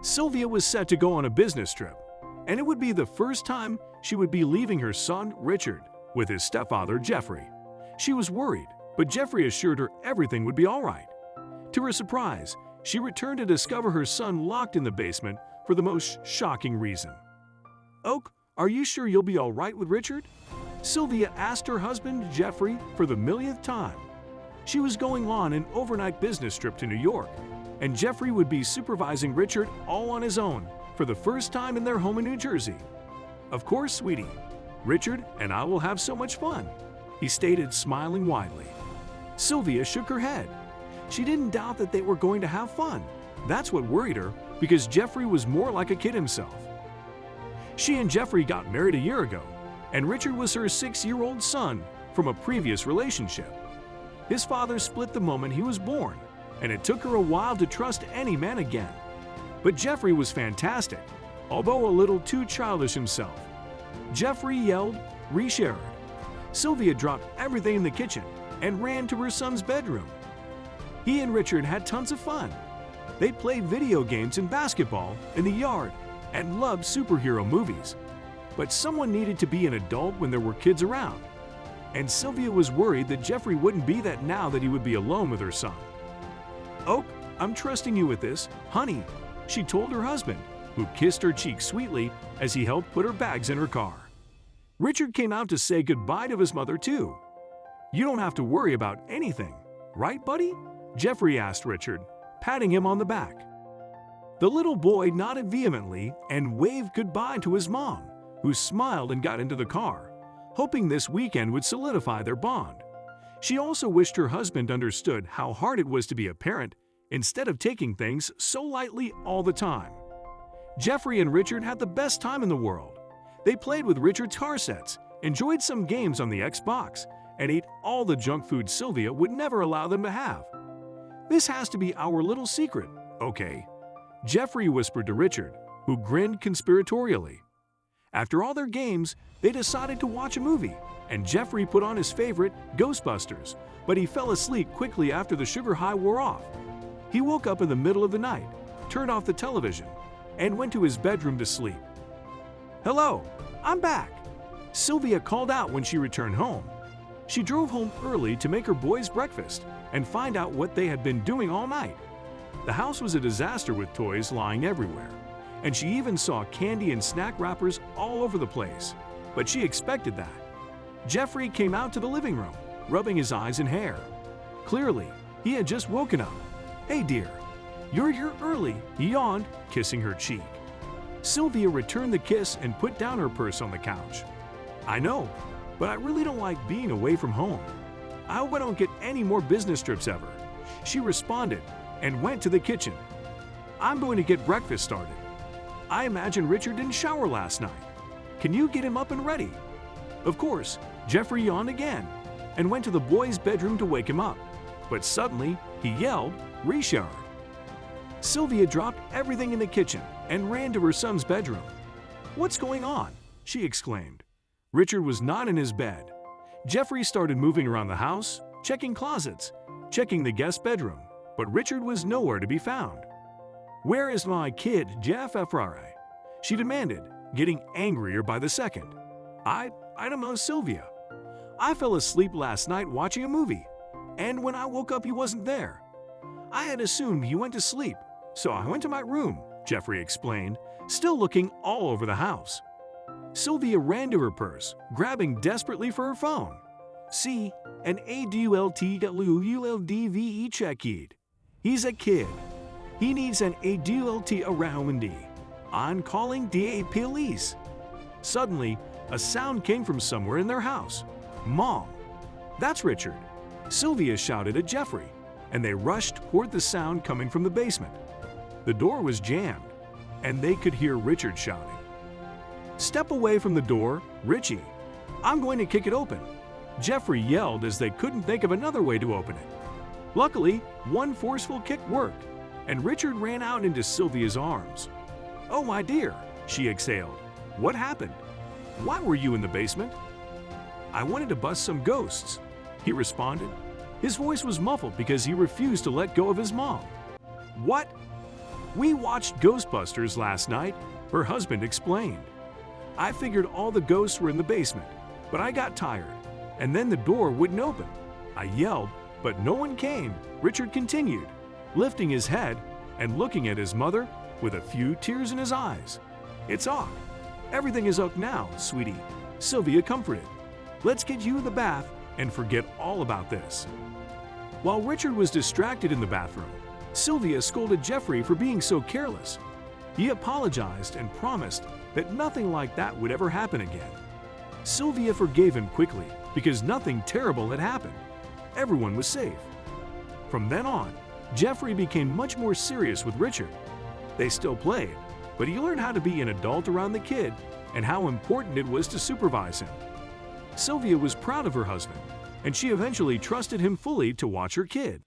Sylvia was set to go on a business trip, and it would be the first time she would be leaving her son, Richard, with his stepfather, Jeffrey. She was worried, but Jeffrey assured her everything would be all right. To her surprise, she returned to discover her son locked in the basement for the most shocking reason. "Oak, are you sure you'll be all right with Richard?" Sylvia asked her husband, Jeffrey, for the millionth time. She was going on an overnight business trip to New York, and Jeffrey would be supervising Richard all on his own for the first time in their home in New Jersey. "Of course, sweetie. Richard and I will have so much fun," he stated, smiling widely. Sylvia shook her head. She didn't doubt that they were going to have fun. That's what worried her, because Jeffrey was more like a kid himself. She and Jeffrey got married a year ago, and Richard was her 6-year-old son from a previous relationship. His father split the moment he was born, and it took her a while to trust any man again. But Jeffrey was fantastic, although a little too childish himself. Jeffrey yelled, "Richard!" Sylvia dropped everything in the kitchen and ran to her son's bedroom. He and Richard had tons of fun. They played video games and basketball in the yard and loved superhero movies. But someone needed to be an adult when there were kids around. And Sylvia was worried that Jeffrey wouldn't be that now that he would be alone with her son. "Oak, I'm trusting you with this, honey," she told her husband, who kissed her cheek sweetly as he helped put her bags in her car. Richard came out to say goodbye to his mother too. "You don't have to worry about anything, right, buddy?" Jeffrey asked Richard, patting him on the back. The little boy nodded vehemently and waved goodbye to his mom, who smiled and got into the car, hoping this weekend would solidify their bond. She also wished her husband understood how hard it was to be a parent instead of taking things so lightly all the time. Jeffrey and Richard had the best time in the world. They played with Richard's car sets, enjoyed some games on the Xbox, and ate all the junk food Sylvia would never allow them to have. "This has to be our little secret, okay?" Jeffrey whispered to Richard, who grinned conspiratorially. After all their games, they decided to watch a movie, and Jeffrey put on his favorite, Ghostbusters, but he fell asleep quickly after the sugar high wore off. He woke up in the middle of the night, turned off the television, and went to his bedroom to sleep. "Hello, I'm back," Sylvia called out when she returned home. She drove home early to make her boys breakfast and find out what they had been doing all night. The house was a disaster with toys lying everywhere, and she even saw candy and snack wrappers all over the place. But she expected that. Jeffrey came out to the living room, rubbing his eyes and hair. Clearly, he had just woken up. "Hey dear, you're here early," he yawned, kissing her cheek. Sylvia returned the kiss and put down her purse on the couch. "I know, but I really don't like being away from home. I hope I don't get any more business trips ever," she responded and went to the kitchen. "I'm going to get breakfast started. I imagine Richard didn't shower last night. Can you get him up and ready?" Of course, Jeffrey yawned again and went to the boy's bedroom to wake him up. But suddenly, he yelled, "Richard!" Sylvia dropped everything in the kitchen and ran to her son's bedroom. "What's going on?" she exclaimed. Richard was not in his bed. Jeffrey started moving around the house, checking closets, checking the guest bedroom, but Richard was nowhere to be found. "Where is my kid, Jeff Efrare?" she demanded, getting angrier by the second. I don't know, Sylvia. I fell asleep last night watching a movie, and when I woke up he wasn't there. I had assumed he went to sleep, so I went to my room," Jeffrey explained, still looking all over the house. Sylvia ran to her purse, grabbing desperately for her phone. "See, an ADULT check it. He's a kid. He needs an ADULT around. I'm calling the police." Suddenly, a sound came from somewhere in their house. "Mom, that's Richard," Sylvia shouted at Jeffrey, and they rushed toward the sound coming from the basement. The door was jammed, and they could hear Richard shouting. "Step away from the door, Richie. I'm going to kick it open," Jeffrey yelled as they couldn't think of another way to open it. Luckily, one forceful kick worked, and Richard ran out into Sylvia's arms. "Oh, my dear," she exhaled. "What happened? Why were you in the basement?" "I wanted to bust some ghosts," he responded. His voice was muffled because he refused to let go of his mom. "What?" "We watched Ghostbusters last night," her husband explained. "I figured all the ghosts were in the basement, but I got tired, and then the door wouldn't open. I yelled, but no one came," Richard continued, lifting his head and looking at his mother with a few tears in his eyes. "It's ok. Everything is ok now, sweetie," Sylvia comforted. "Let's get you in the bath and forget all about this." While Richard was distracted in the bathroom, Sylvia scolded Jeffrey for being so careless. He apologized and promised that nothing like that would ever happen again. Sylvia forgave him quickly because nothing terrible had happened. Everyone was safe. From then on, Jeffrey became much more serious with Richard. They still played, but he learned how to be an adult around the kid and how important it was to supervise him. Sylvia was proud of her husband, and she eventually trusted him fully to watch her kid.